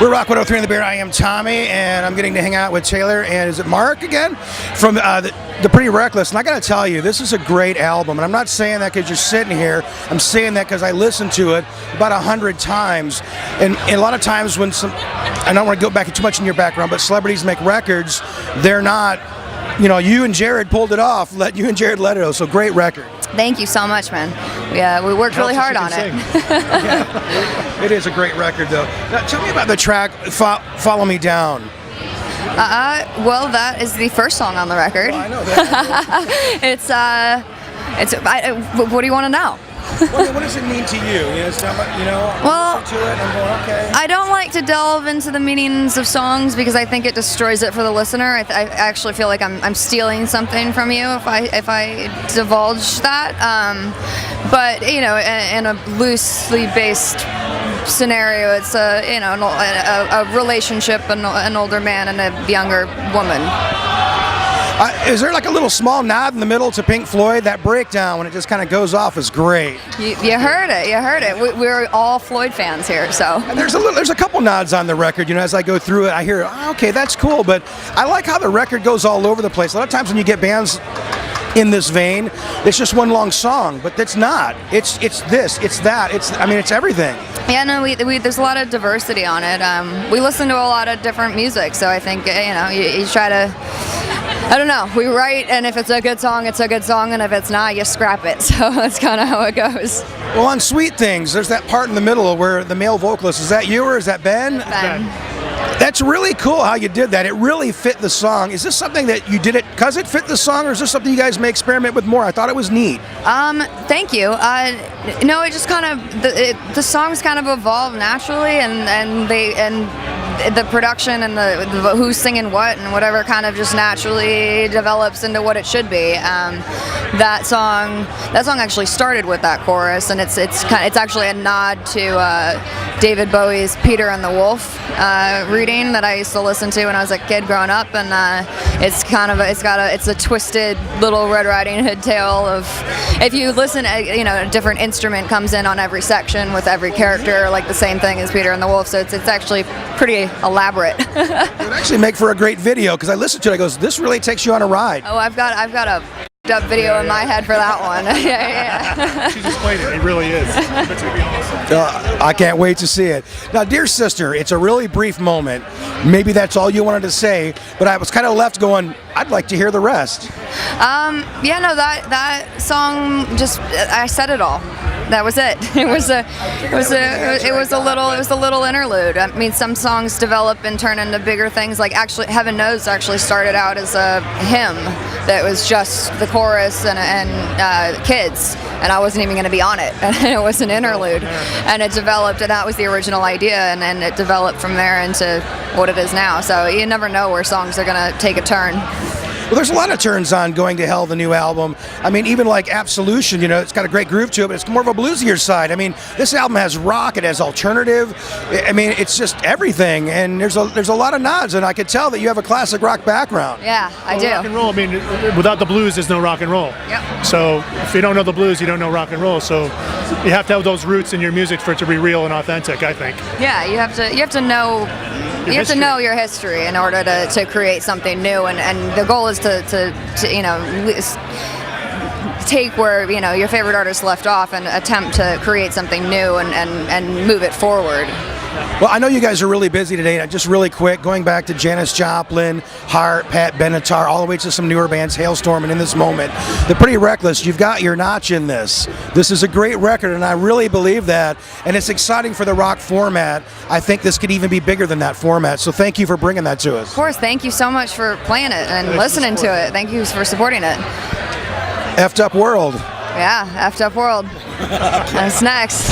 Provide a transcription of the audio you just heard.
We're Rock 103 in the Bear. I am Tommy, and I'm getting to hang out with Taylor, and is it Mark again? From the Pretty Reckless. And I got to tell you, this is a great album. And I'm not saying that because you're sitting here. I'm saying that because I listened to it about 100 times. And a lot of times when I don't want to go back too much in your background, but celebrities make records, they're not, you and Jared pulled it off. You and Jared let it go. So great record. Thank you so much, man. We worked really hard on it. Yeah, it is a great record, though. Now, tell me about the track "Follow Me Down." Well, that is the first song on the record. Well, I know that. What do you want to know? What does it mean to you? Well, listen to it, I'm going, okay. I don't like to delve into the meanings of songs because I think it destroys it for the listener. I actually feel like I'm stealing something from you if I divulge that. But in a loosely based scenario, it's a relationship, an older man and a younger woman. Is there like a little small nod in the middle to Pink Floyd? That breakdown when it just kind of goes off is great. You heard it. We're all Floyd fans here, so. And there's a couple nods on the record. As I go through it, I hear, okay, that's cool. But I like how the record goes all over the place. A lot of times when you get bands in this vein, it's just one long song, but it's not. It's this, it's that. It's everything. Yeah, no, there's a lot of diversity on it. We listen to a lot of different music, so I think you try to. I don't know. We write, and if it's a good song, it's a good song, and if it's not, you scrap it. So that's kind of how it goes. Well, on Sweet Things, there's that part in the middle where the male vocalist, is that you or is that Ben? Ben. That's really cool how you did that. It really fit the song. Is this something that you did it because it fit the song, or is this something you guys may experiment with more? I thought it was neat. Thank you. No, it just kind of the songs kind of evolved naturally, and the production and the who's singing what and whatever kind of just naturally develops into what it should be. That song actually started with that chorus, and it's actually a nod to David Bowie's "Peter and the Wolf" reading that I used to listen to when I was a kid growing up, and it's a twisted little Red Riding Hood tale of, if you listen, a different instrument comes in on every section with every character, like the same thing as Peter and the Wolf. So it's actually pretty elaborate. It would actually make for a great video, because I listened to it. I goes, this really takes you on a ride. Oh, I've got a up video in my head for that one. yeah. She just played it. It really is. It's gonna be awesome. I can't wait to see it. Now, dear sister, it's a really brief moment. Maybe that's all you wanted to say, but I was kind of left going, I'd like to hear the rest. That song I said it all. That was it. It was a little interlude. I mean, some songs develop and turn into bigger things. Like Heaven Knows actually started out as a hymn that was just the chorus and kids, and I wasn't even going to be on it. And it was an interlude, and it developed, and that was the original idea, and then it developed from there into what it is now. So you never know where songs are going to take a turn. Well, there's a lot of turns on Going to Hell, the new album. I mean, even like Absolution, it's got a great groove to it, but it's more of a bluesier side. I mean, this album has rock, it has alternative. I mean, it's just everything, and there's a lot of nods, and I could tell that you have a classic rock background. Yeah, I do. Rock and roll, I mean, without the blues, there's no rock and roll. Yep. So if you don't know the blues, you don't know rock and roll. So you have to have those roots in your music for it to be real and authentic, I think. Yeah, you have to know. You have to know your history in order to create something new, and the goal is to take where your favorite artist left off and attempt to create something new and move it forward. Well, I know you guys are really busy today. Just really quick, going back to Janis Joplin, Heart, Pat Benatar, all the way to some newer bands, Hailstorm, and in this moment, The Pretty Reckless, you've got your notch in this. This is a great record, and I really believe that, and it's exciting for the rock format. I think this could even be bigger than that format, so thank you for bringing that to us. Of course, thank you so much for playing it and listening to it. Thank you for supporting it. Effed Up World. Yeah, Effed Up World. That's next.